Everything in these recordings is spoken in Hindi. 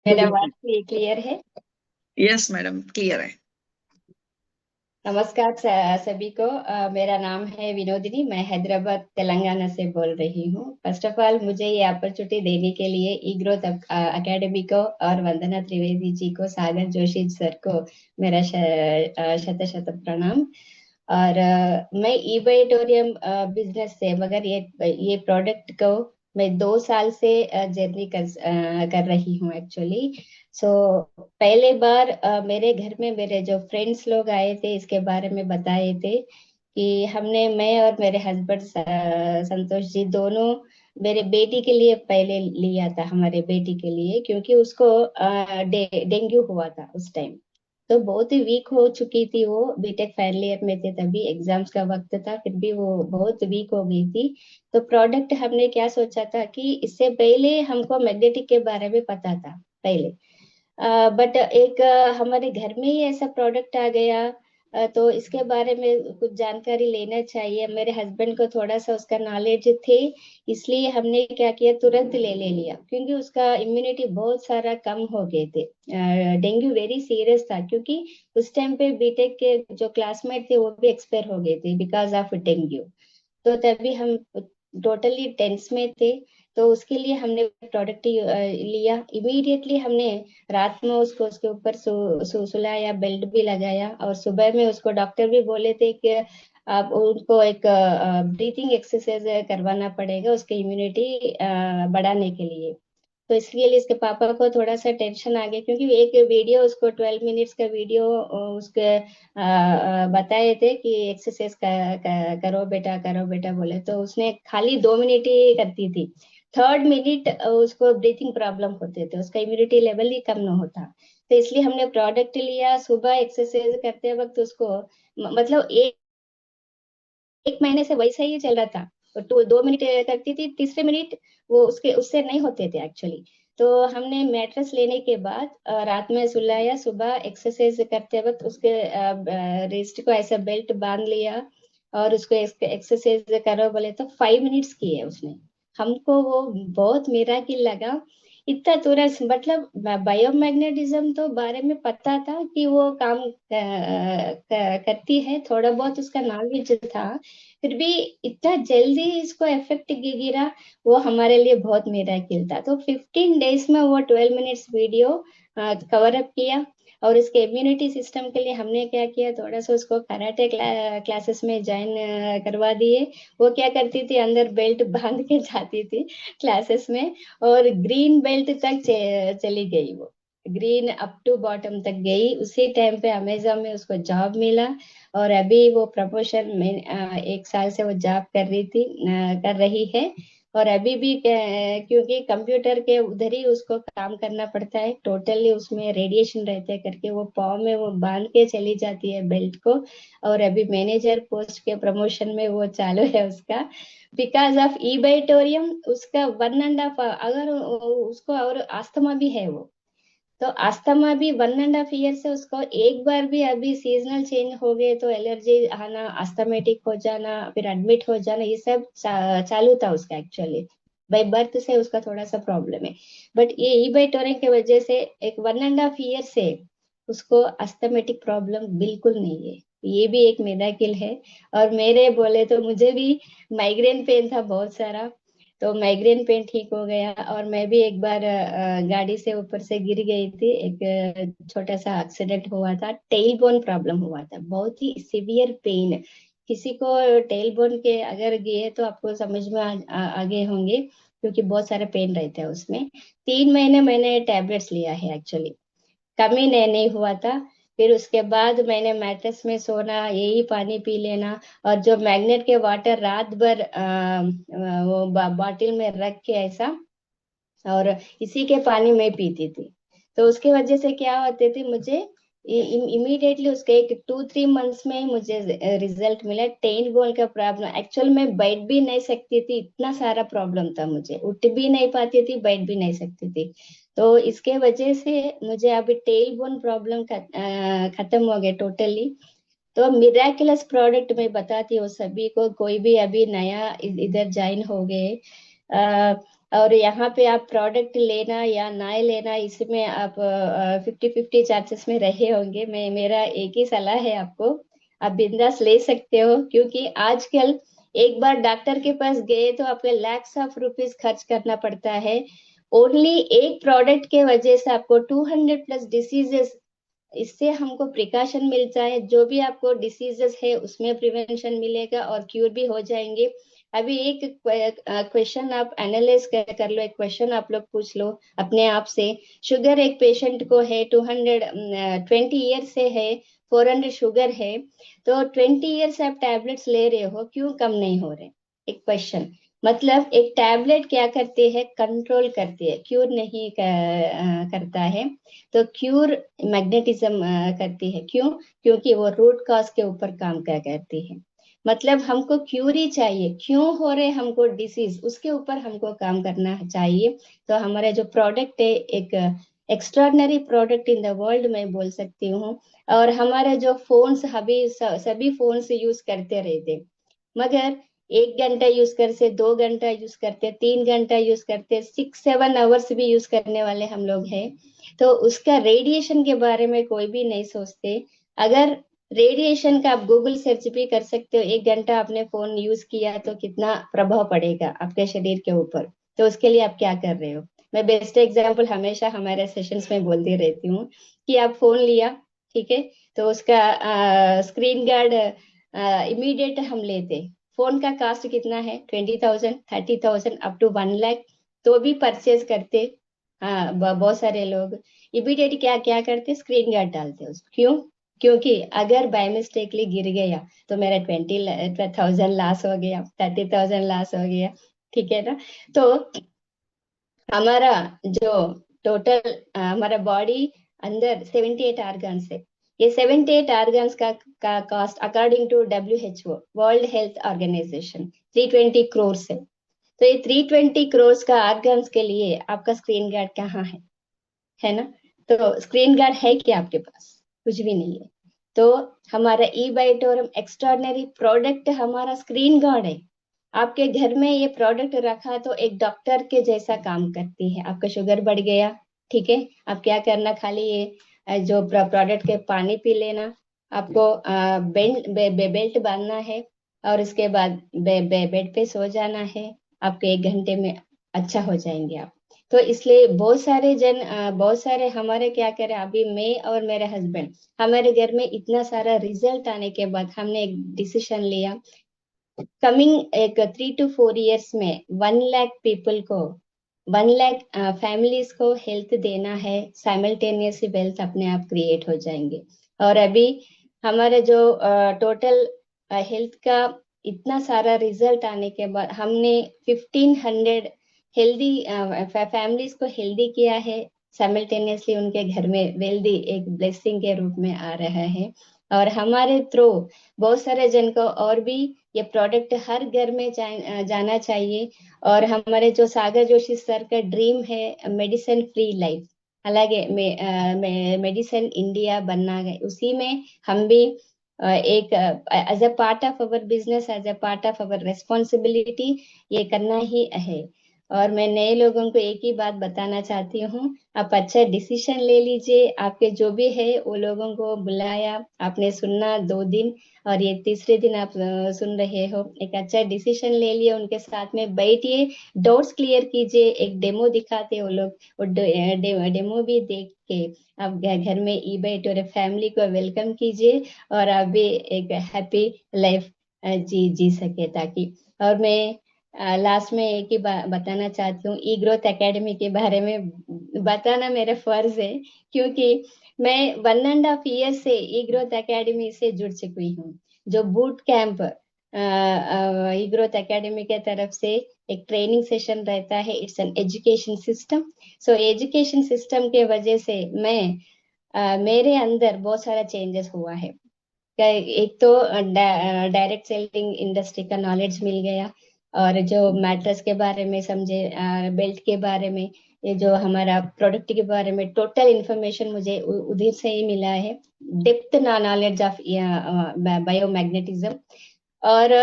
मेरा आवाज क्लियर है? यस मैडम, क्लियर है। नमस्कार सभी को। मेरा नाम है विनोदिनी। मैं हैदराबाद तेलंगाना से बोल रही हूँ। फर्स्ट ऑफ ऑल मुझे ये अपॉर्चुनिटी देने के लिए ई ग्रोथ अकेडमी को और वंदना त्रिवेदी जी को, सागर जोशी सर को मेरा शत शत प्रणाम। और मैं ई बाइटोरियम बिजनेस से, मगर ये प्रोडक्ट को मैं 2 साल से जर्नी कर रही हूँ एक्चुअली। सो पहले बार मेरे घर में मेरे जो फ्रेंड्स लोग आए थे, इसके बारे में बताए थे कि मैं और मेरे हस्बैंड संतोष जी दोनों मेरे बेटी के लिए पहले लिया था, हमारे बेटी के लिए, क्योंकि उसको डेंगू हुआ था उस टाइम। तो बहुत ही वीक हो चुकी थी वो, बीटेक फाइनल ईयर में थे, तभी एग्जाम्स का वक्त था, फिर भी वो बहुत वीक हो गई थी। तो प्रोडक्ट हमने क्या सोचा था कि इससे पहले हमको मैग्नेटिक के बारे में पता था पहले, बट एक हमारे घर में ही ऐसा प्रोडक्ट आ गया। तो इसके बारे में कुछ जानकारी लेना चाहिए, मेरे हस्बैंड को थोड़ा सा उसका नॉलेज थे, इसलिए हमने क्या किया, तुरंत ले लिया, क्योंकि उसका इम्यूनिटी बहुत सारा कम हो गए थे। डेंगू वेरी सीरियस था, क्योंकि उस टाइम पे बीटेक के जो क्लासमेट थे वो भी एक्सपायर हो गए थे बिकॉज ऑफ डेंगू। तो तभी हम टोटली टेंस में थे। तो उसके लिए हमने प्रोडक्ट लिया इमीडिएटली। हमने रात में उसको उसके ऊपर सुलाया, बेल्ट भी लगाया, और सुबह में उसको डॉक्टर भी बोले थे कि आप उनको एक ब्रीथिंग एक्सरसाइज करवाना पड़ेगा उसके इम्यूनिटी बढ़ाने के लिए। तो इसलिए इसके पापा को थोड़ा सा टेंशन आ गया, क्योंकि एक वीडियो उसको 12 मिनट्स का वीडियो उसके बताए थे कि एक्सरसाइज करो बेटा बोले, तो उसने खाली 2 मिनट ही करती थी। थर्ड मिनट उसको ब्रीथिंग प्रॉब्लम होते थे, उसका इम्यूनिटी लेवल ही कम न होता। तो इसलिए हमने प्रोडक्ट लिया, सुबह एक्सरसाइज करते वक्त उसको मतलब एक महीने से वैसा ही चल रहा था। तो 2 मिनट करती थी, तीसरे मिनट वो उसके उससे नहीं होते थे एक्चुअली। तो हमने मैट्रेस लेने के बाद रात में सुलाया, सुबह एक्सरसाइज करते वक्त उसके रिस्ट को ऐसा बेल्ट बांध लिया, और उसको एक्सरसाइज करो बोले तो 5 मिनट्स किए उसने। हमको वो बहुत मिराकिल लगा। इतना तुरंत, मतलब बायोमैग्नेटिज्म तो बारे में पता था कि वो काम करती है, थोड़ा बहुत उसका नॉलेज था, फिर भी इतना जल्दी इसको इफेक्ट गिरा, वो हमारे लिए बहुत मिराकिल था। तो 15 डेज में वो 12 मिनट्स वीडियो कवर अप किया। और इसके इम्यूनिटी सिस्टम के लिए हमने क्या किया, थोड़ा सा उसको कराटे क्लासेस में ज्वाइन करवा दिए। वो क्या करती थी, अंदर बेल्ट बांध के जाती थी क्लासेस में, और ग्रीन बेल्ट तक चली गई वो, ग्रीन अप टू बॉटम तक गई। उसी टाइम पे अमेजोन में उसको जॉब मिला, और अभी वो प्रमोशन में 1 साल से वो जॉब कर रही है। और अभी भी क्योंकि कंप्यूटर के उधर ही उसको काम करना पड़ता है, टोटली उसमें रेडिएशन रहते हैं करके वो पाँव में वो बांध के चली जाती है बेल्ट को। और अभी मैनेजर पोस्ट के प्रमोशन में वो चालू है उसका, बिकॉज ऑफ ई बाइटोरियम। उसका 1.5, अगर उसको और अस्थमा भी है वो, तो अस्थमा भी 1.5 ईयर से उसको एक बार भी, अभी सीजनल चेंज हो गए तो एलर्जी आना, अस्थमेटिक हो जाना, फिर एडमिट हो जाना, ये सब चालू था उसका एक्चुअली। बाय बर्थ से उसका थोड़ा सा प्रॉब्लम है, बट ये ई बाइटोरिंग की वजह से एक 1.5 ईयर से उसको अस्थमेटिक प्रॉब्लम बिल्कुल नहीं है। ये भी एक मिराकिल है। और मेरे बोले तो मुझे भी माइग्रेन पेन था बहुत सारा, तो माइग्रेन पेन ठीक हो गया। और मैं भी एक बार गाड़ी से ऊपर से गिर गई थी, एक छोटा सा एक्सीडेंट हुआ था, टेल बोन प्रॉब्लम हुआ था, बहुत ही सिवियर पेन। किसी को टेल बोन के अगर गए तो आपको समझ में आगे होंगे, क्योंकि बहुत सारे पेन रहते हैं उसमें। 3 महीने मैंने टैबलेट्स लिया है एक्चुअली, कमी नहीं हुआ था। फिर उसके बाद मैंने मैट्रेस में सोना, यही पानी पी लेना, और जो मैग्नेट के वाटर रात भर वो बॉटल में रख के ऐसा, और इसी के पानी में पीती थी। तो उसकी वजह से क्या होते थे, मुझे इमीडिएटली उसके एक 2-3 मंथ्स में ही मुझे रिजल्ट मिला। टेन बोल का प्रॉब्लम, एक्चुअल में बैठ भी नहीं सकती थी, इतना सारा प्रॉब्लम था, मुझे उठ भी नहीं पाती थी, बैठ भी नहीं सकती थी। तो इसके वजह से मुझे अभी टेल बोन प्रॉब्लम खत्म हो गए टोटली। तो मिराकुलस प्रोडक्ट मैं बताती हूँ सभी को, कोई भी अभी नया इधर ज्वाइन हो गए, और यहाँ पे आप प्रोडक्ट लेना या ना लेना, इसमें आप 50-50 चांसेस में रहे होंगे। मेरा एक ही सलाह है आपको, आप बिंदास ले सकते हो, क्योंकि आजकल एक बार डॉक्टर के पास गए तो आपको लैक्स ऑफ रुपीज खर्च करना पड़ता है। ओनली एक प्रोडक्ट के वजह से आपको 200 प्लस डिसीजेस, इससे हमको प्रिकॉशन मिलता है। जो भी आपको डिसीजेस है उसमें प्रिवेंशन मिलेगा और क्यूर भी हो जाएंगे। अभी एक क्वेश्चन आप एनालाइज कर लो, एक क्वेश्चन आप लोग पूछ लो अपने आप से। शुगर एक पेशेंट को है 220 ईयर से है, 400 शुगर है, तो 20 ईयर से आप टैबलेट्स ले रहे हो, क्यों कम नहीं हो रहे? एक क्वेश्चन। मतलब एक टैबलेट क्या करती है? कंट्रोल करती है, क्यूर नहीं करता है। तो क्यूर मैग्नेटिज्म करती है, क्यों? क्योंकि वो रूट कॉज के ऊपर काम क्या करती है। मतलब हमको क्यूर ही चाहिए, क्यों हो रहे हमको डिसीज, उसके ऊपर हमको काम करना चाहिए। तो हमारा जो प्रोडक्ट है, एक extraordinary product in the world मैं बोल सकती हूँ। और हमारे जो फोन्स, अभी सभी फोन्स यूज करते रहते, मगर 1 घंटा यूज करते, 2 घंटा यूज करते, 3 घंटा यूज करते, 6-7 आवर्स भी यूज करने वाले हम लोग हैं। तो उसका रेडिएशन के बारे में कोई भी नहीं सोचते। अगर रेडिएशन का आप गूगल सर्च भी कर सकते हो, 1 घंटा आपने फोन यूज किया तो कितना प्रभाव पड़ेगा आपके शरीर के ऊपर। तो उसके लिए आप क्या कर रहे हो? मैं बेस्ट एग्जांपल हमेशा हमारे सेशंस में बोलती रहती हूँ कि आप फोन लिया, ठीक है, तो उसका स्क्रीन गार्ड इमीडिएट हम लेते। फोन का कास्ट कितना है? 20,000, 30,000, अप टू 1 लाख, तो भी परचेज करते। हाँ, बहुत सारे लोग इमीडिएट क्या क्या करते? स्क्रीन गार्ड डालते उसको, क्यों? क्योंकि अगर बाय मिस्टेकली गिर गया तो मेरा 20,000 लॉस हो गया, 30,000 लॉस हो गया, ठीक है ना? तो हमारा जो टोटल हमारा बॉडी अंदर 78 ऑर्गन्स है। ये 78 ऑर्गन्स का cost according to WHO, World Health Organization, 320 crore है। तो ये 320 करोड़ का ऑर्गन्स के लिए आपका स्क्रीन गार्ड कहाँ है ना? तो स्क्रीन गार्ड है क्या आपके पास? कुछ भी नहीं है। तो हमारा ई बाइटोरम एक्स्ट्रॉर्डनरी प्रोडक्ट हमारा स्क्रीन गार्ड है। आपके घर में ये प्रोडक्ट रखा तो एक डॉक्टर के जैसा काम करती है। आपका शुगर बढ़ गया, ठीक है, आप क्या करना? खाली ये जो प्रोडक्ट के पानी पी लेना। आपको बेल्ट बांधना है और उसके बाद बेड पे सो जाना है। आपके 1 घंटे में अच्छा हो जाएंगे आप। तो इसलिए बहुत सारे हमारे क्या करें, अभी मैं और मेरे हस्बैंड, हमारे घर में इतना सारा रिजल्ट आने के बाद हमने एक डिसीजन लिया। कमिंग एक 3 to 4 years में 1 लाख पीपल को, 1 लाख फैमिलीज को हेल्थ देना है। साइमल्टेनियसली वेल्थ अपने आप क्रिएट हो जाएंगे। और अभी हमारे जो टोटल हेल्थ का इतना सारा रिजल्ट आने के बाद हमने 1500 हेल्दी फैमिलीज को हेल्दी किया है। साइमल्टेनियसली उनके घर में वेल्दी एक ब्लेसिंग के रूप में आ रहा है। और हमारे थ्रू बहुत सारे जन को और भी ये प्रोडक्ट हर घर में जाना चाहिए। और हमारे जो सागर जोशी सर का ड्रीम है मेडिसिन फ्री लाइफ, అలాగే मेडिसिन इंडिया बनना है, उसी में हम भी एक as a part of our business, as a part of our responsibility ये करना ही है। और मैं नए लोगों को एक ही बात बताना चाहती हूँ, आप अच्छा डिसीजन ले लीजिए। आपके जो भी है वो लोगों को बुलाया, आपने सुनना 2 दिन, और ये तीसरे दिन आप सुन रहे हो, एक अच्छा डिसीजन ले लिया, उनके साथ में बैठिए, डाउट्स क्लियर कीजिए, एक डेमो दिखाते वो लोग, वो डेमो भी देख के आप घर में ई बैठ और फैमिली को वेलकम कीजिए, और आप भी एक हैप्पी लाइफ जी सके ताकि। और मैं लास्ट में एक ही बताना चाहती हूँ, ई ग्रोथ एकेडमी के बारे में बताना मेरा फर्ज है, क्योंकि मैं 1.5 year से ई ग्रोथ एकेडमी से जुड़ चुकी हूँ। जो बूट कैंप ई ग्रोथ एकेडमी के तरफ से एक ट्रेनिंग सेशन रहता है, it's an education system. So education system के वजह से मैं मेरे अंदर बहुत सारा चेंजेस हुआ है। एक तो डायरेक्ट सेलिंग इंडस्ट्री का नॉलेज मिल गया, और जो मैट्रेस के बारे में समझे, बेल्ट के बारे में, ये जो हमारा प्रोडक्ट के बारे में टोटल इंफॉर्मेशन मुझे उधर से ही मिला है। Depth knowledge of biomagnetism. और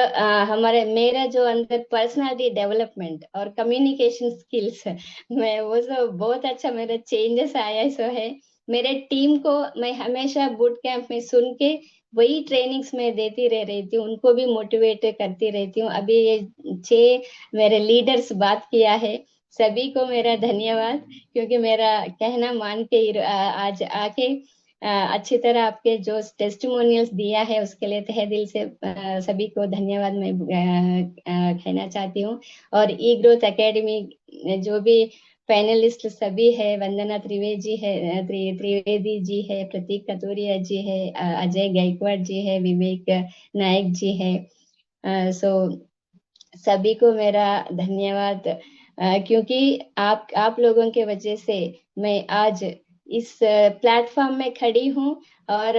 हमारे मेरा जो अंदर पर्सनालिटी डेवलपमेंट और कम्युनिकेशन स्किल्स है, मैं वो सब बहुत अच्छा मेरा चेंजेस आया सो है। मेरे टीम को मैं हमेशा बूट कैंप में सुन के वही ट्रेनिंग्स में देती रह रहती हूँ, उनको भी मोटिवेट करती रहती हूँ। अभी ये 6 मेरे लीडर्स बात किया है, सभी को मेरा धन्यवाद, क्योंकि मेरा कहना मान के आज आके अच्छी तरह आपके जो टेस्टिमोनियल्स दिया है उसके लिए तहे दिल से सभी को धन्यवाद मैं कहना चाहती हूँ। और ई ग्रोथ एकेडमी जो भी पैनलिस्ट सभी है, वंदना त्रिवेदी है, त्रिवेदी जी है, प्रतीक कतूरिया जी है, अजय गायकवाड़ जी है, विवेक नायक जी है। सो सभी को मेरा धन्यवाद, क्योंकि आप लोगों के वजह से मैं आज इस प्लेटफॉर्म में खड़ी हूँ। और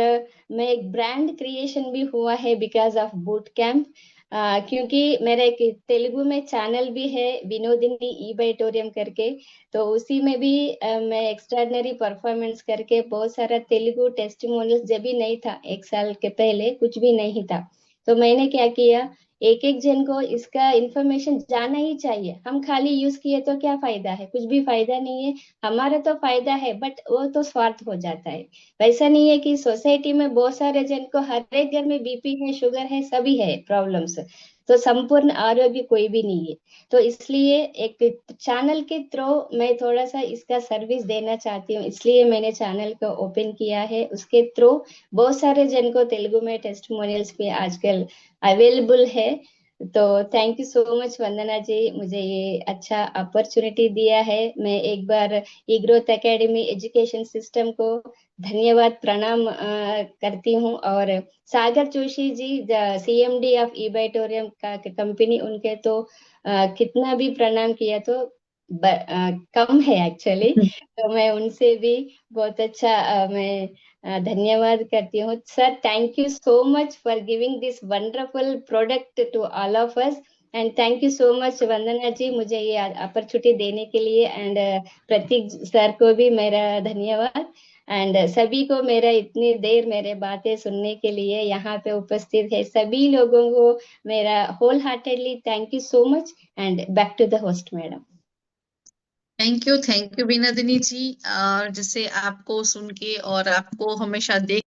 मैं एक ब्रांड क्रिएशन भी हुआ है बिकॉज ऑफ बूट कैंप, क्योंकि मेरा एक तेलुगु में चैनल भी है, विनोदिनी ई बाइटोरियम करके। तो उसी में भी मैं एक्स्ट्राordinary परफॉर्मेंस करके बहुत सारा तेलुगु टेस्टिमोनियल्स, जब भी नहीं था 1 साल के पहले कुछ भी नहीं था, तो मैंने क्या किया, एक एक जन को इसका इंफॉर्मेशन जानना ही चाहिए। हम खाली यूज किए तो क्या फायदा है, कुछ भी फायदा नहीं है। हमारा तो फायदा है बट वो तो स्वार्थ हो जाता है। वैसा नहीं है कि सोसाइटी में बहुत सारे जन को हर एक घर में बीपी है, शुगर है, सभी है प्रॉब्लम्स, तो संपूर्ण आरोग्य कोई भी नहीं है। तो इसलिए एक चैनल के थ्रू मैं थोड़ा सा इसका सर्विस देना चाहती हूँ, इसलिए मैंने चैनल को ओपन किया है। उसके थ्रू बहुत सारे जन को तेलुगु में टेस्टिमोनियल्स भी आजकल अवेलेबल है। तो thank you so much Vandana ji, मुझे ये अच्छा अपॉर्चुनिटी दिया है। मैं एक बार ई ग्रोथ एकेडमी एजुकेशन सिस्टम को धन्यवाद प्रणाम करती हूँ। और सागर जोशी जी, सीएमडी ऑफ ई बाइटोरियम का कंपनी, उनके तो कितना भी प्रणाम किया तो कम है एक्चुअली। तो मैं उनसे भी बहुत अच्छा मैं धन्यवाद करती हूँ। Sir, thank you so much for giving this wonderful product to all of us. And thank you so much Vandana ji, मुझे ये अपॉर्चुनिटी देने के लिए। एंड प्रतीक सर को भी मेरा धन्यवाद। एंड सभी को मेरा इतनी देर मेरे बातें सुनने के लिए यहाँ पे उपस्थित है सभी लोगों को मेरा wholeheartedly thank you so much. And back to the host madam. Thank you Vinodini ji. और जैसे आपको सुन के और आपको हमेशा देख